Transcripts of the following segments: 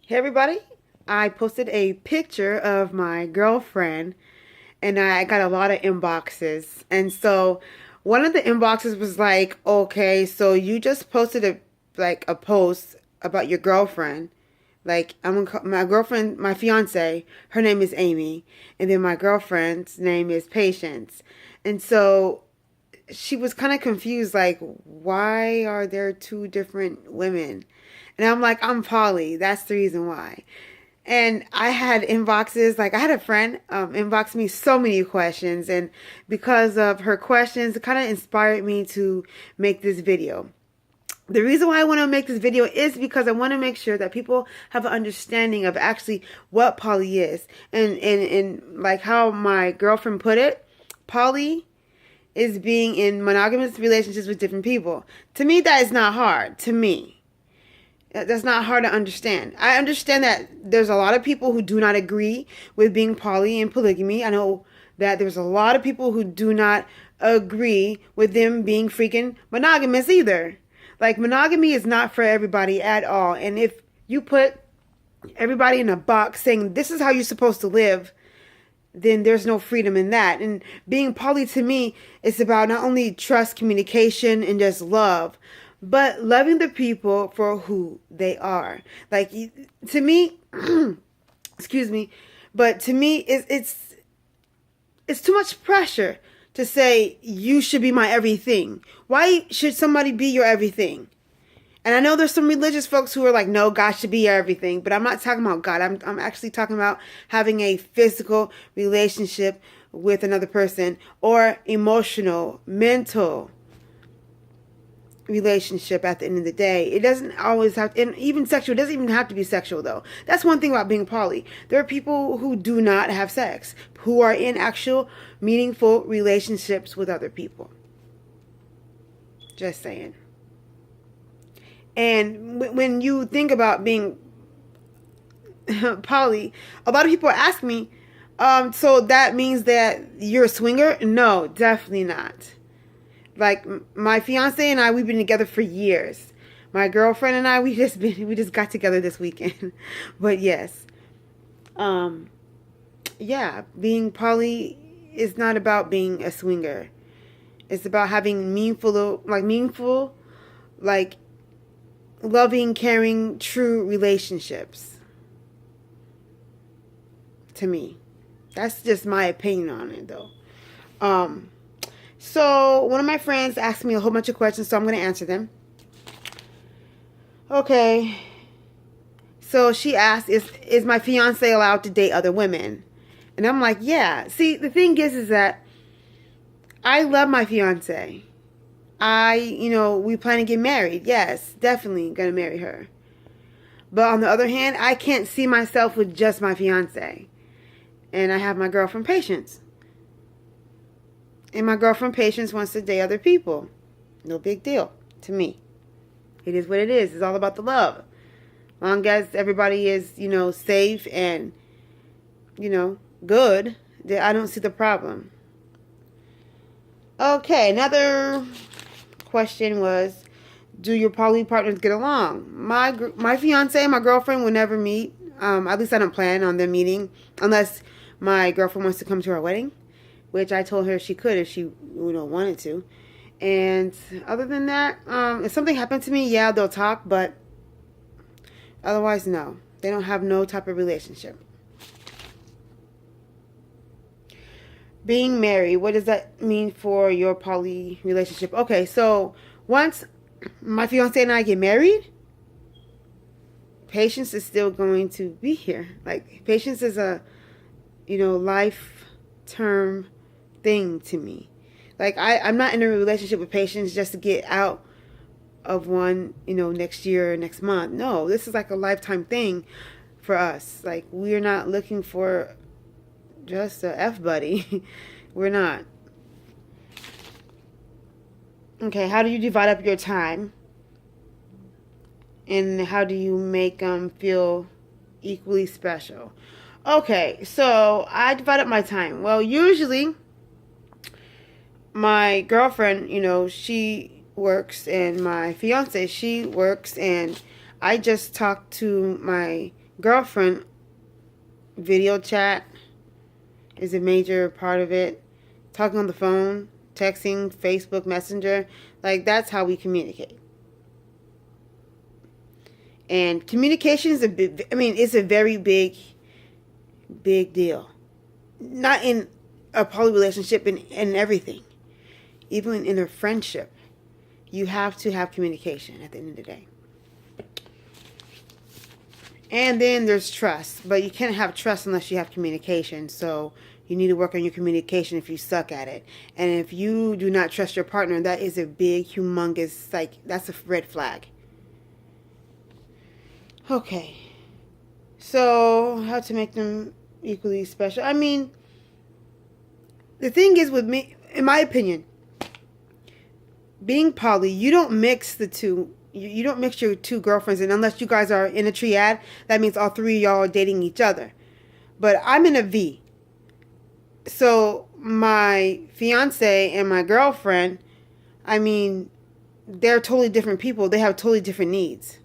Hey everybody, I posted a picture of my girlfriend and I got a lot of inboxes. And so one of the inboxes was like, "Okay, so you just posted a post about your girlfriend. Like I'm gonna call my girlfriend, my fiance, her name is Amy, and then my girlfriend's name is Patience." And so she was kind of confused, like, why are there two different women? And I'm like, I'm Polly. That's the reason why. And I had inboxes, like I had a friend inbox me so many questions, and because of her questions, it kind of inspired me to make this video. The reason why I want to make this video is because I want to make sure that people have an understanding of actually what poly is, and like how my girlfriend put it, poly is being in monogamous relationships with different people. To me, that is not hard. To me, that's not hard to understand. I understand that there's a lot of people who do not agree with being poly and polygamy. I know that there's a lot of people who do not agree with them being freaking monogamous either. Like, monogamy is not for everybody at all. And if you put everybody in a box saying this is how you're supposed to live, then there's no freedom in that. And being poly to me is about not only trust, communication, and just love, but loving the people for who they are. Like, to me, excuse me, but to me, it's too much pressure to say you should be my everything. Why should somebody be your everything? And I know there's some religious folks who are like, no, God should be your everything. But I'm not talking about God. I'm actually talking about having a physical relationship with another person, or emotional, mental relationship at the end of the day. It doesn't always have, and even sexual, it doesn't even have to be sexual though. That's one thing about being poly. There are people who do not have sex, who are in actual meaningful relationships with other people. Just saying. And when you think about being poly, a lot of people ask me, so that means that you're a swinger? No, definitely not. Like, my fiance and I, we've been together for years. My girlfriend and I, we just got together this weekend. But yes, yeah, being poly is not about being a swinger. It's about having meaningful, like loving, caring, true relationships. To me, that's just my opinion on it, though. So one of my friends asked me a whole bunch of questions, so I'm going to answer them. Okay. So she asked, is my fiance allowed to date other women? And I'm like, yeah. See, the thing is that I love my fiance. We plan to get married. Yes, definitely going to marry her. But on the other hand, I can't see myself with just my fiance. And I have my girlfriend Patience. And my girlfriend Patience wants to date other people. No big deal to me. It is what it is. It's all about the love. Long as everybody is, safe and, good, I don't see the problem. Okay, another question was, do your poly partners get along? My fiance and my girlfriend will never meet. At least I don't plan on them meeting unless my girlfriend wants to come to our wedding, which I told her she could if she wanted to. And other than that, if something happened to me, yeah, they'll talk, but otherwise, no. They don't have no type of relationship. Being married, what does that mean for your poly relationship? Okay, so once my fiance and I get married, Patience is still going to be here. Like, Patience is a, life term thing to me. Like, I'm not in a relationship with Patience just to get out of one, next year or next month. No, this is like a lifetime thing for us. Like, we're not looking for just a F buddy. We're not. Okay, how do you divide up your time? And how do you make them feel equally special? Okay, so I divide up my time. Well, usually my girlfriend, she works, and my fiance, she works, and I just talk to my girlfriend, video chat is a major part of it. Talking on the phone, texting, Facebook Messenger, like that's how we communicate. And communication is it's a very big deal. Not in a poly relationship, in everything. Even in a friendship. You have to have communication at the end of the day. And then there's trust. But you can't have trust unless you have communication. So you need to work on your communication if you suck at it. And if you do not trust your partner, that is a big, humongous, that's a red flag. Okay. So, how to make them equally special? I mean, the thing is with me, in my opinion, being poly, you don't mix the two. You don't mix your two girlfriends in unless you guys are in a triad. That means all three of y'all are dating each other. But I'm in a V. So my fiance and my girlfriend, I mean, they're totally different people. They have totally different needs.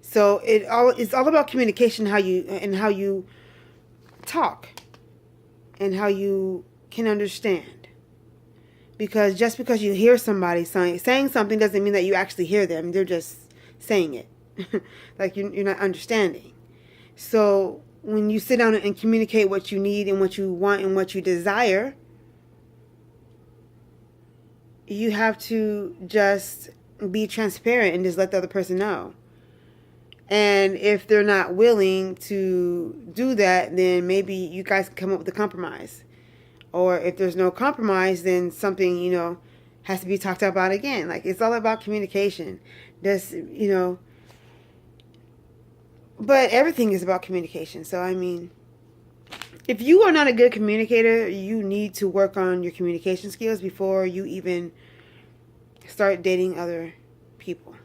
So it's all about communication, how you talk and how you can understand. Because just because you hear somebody saying something doesn't mean that you actually hear them. They're just saying it. Like you're not understanding. So when you sit down and communicate what you need and what you want and what you desire, you have to just be transparent and just let the other person know. And if they're not willing to do that, then maybe you guys can come up with a compromise. Or if there's no compromise, then something, has to be talked about again. Like, it's all about communication. But everything is about communication. So, I mean, if you are not a good communicator, you need to work on your communication skills before you even start dating other people.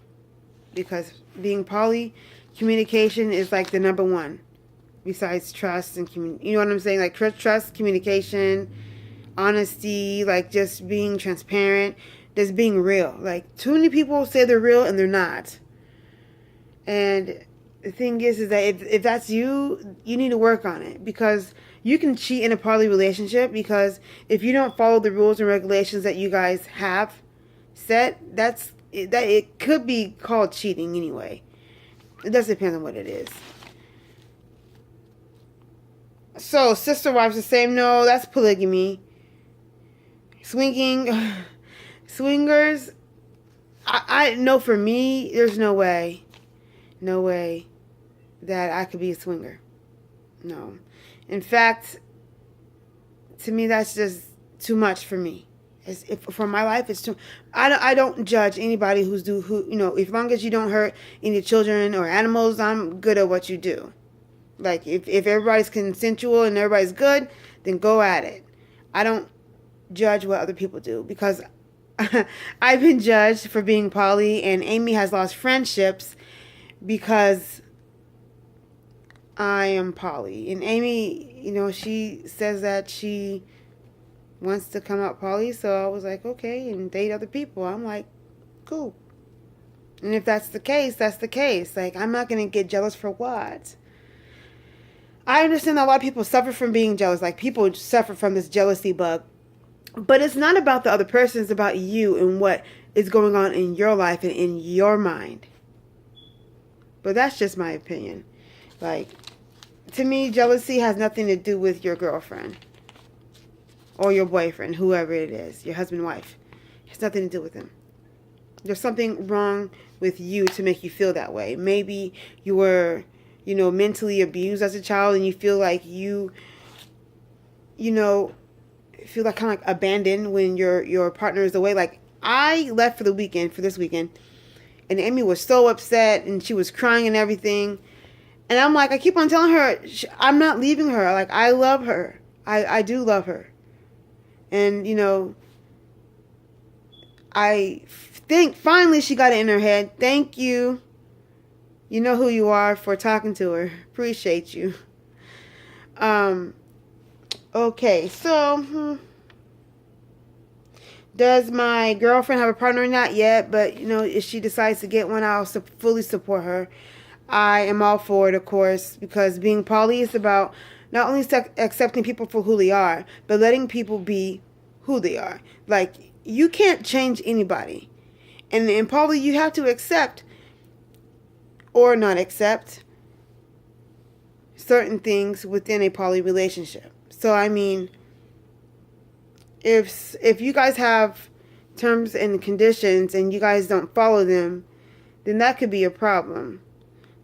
Because being poly, communication is like the number one. Besides trust and you know what I'm saying? Like trust, communication, honesty, like just being transparent, just being real. Like too many people say they're real and they're not. And the thing is that if that's you need to work on it, because you can cheat in a poly relationship, because if you don't follow the rules and regulations that you guys have set, it could be called cheating anyway. It does depend on what it is. So, sister wives the same? No, that's polygamy. Swingers, I know for me, there's no way that I could be a swinger. No. In fact, to me, that's just too much for me. For my life, it's too. I don't judge anybody as long as you don't hurt any children or animals, I'm good at what you do. Like, if everybody's consensual and everybody's good, then go at it. I don't judge what other people do, because I've been judged for being poly, and Amy has lost friendships because I am poly. And Amy, she says that she wants to come out poly, so I was like, okay, and date other people. I'm like, cool. And if that's the case, that's the case. Like, I'm not going to get jealous for what? I understand that a lot of people suffer from being jealous. Like, people suffer from this jealousy bug. But it's not about the other person. It's about you and what is going on in your life and in your mind. But that's just my opinion. Like, to me, jealousy has nothing to do with your girlfriend. Or your boyfriend, whoever it is. Your husband, wife. It has nothing to do with them. There's something wrong with you to make you feel that way. Maybe you were mentally abused as a child, and you feel like feel like kind of like abandoned when your partner is away. Like, I left for this weekend, and Amy was so upset, and she was crying and everything. And I'm like, I keep on telling her, I'm not leaving her. Like, I love her. I do love her. And, I think finally she got it in her head. Thank you. You know who you are for talking to her. Appreciate you. Okay, so does my girlfriend have a partner? Not yet, but if she decides to get one, I'll fully support her. I am all for it, of course, because being poly is about not only accepting people for who they are, but letting people be who they are. Like, you can't change anybody. And in poly, you have to accept or not accept certain things within a poly relationship. So, I mean, if you guys have terms and conditions and you guys don't follow them, then that could be a problem.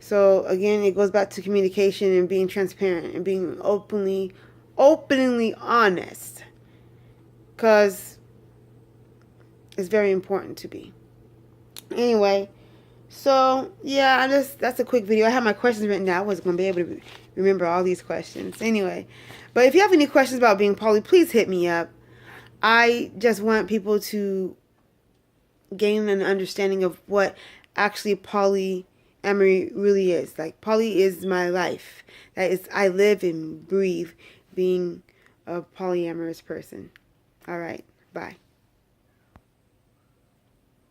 So again, it goes back to communication and being transparent and being openly honest, because it's very important to be. Anyway, so yeah, that's a quick video. I have my questions written down. I wasn't going to be able to remember all these questions. Anyway, but if you have any questions about being poly, please hit me up. I just want people to gain an understanding of what actually polyamory really is. Like, poly is my life. That is, I live and breathe being a polyamorous person. All right, bye.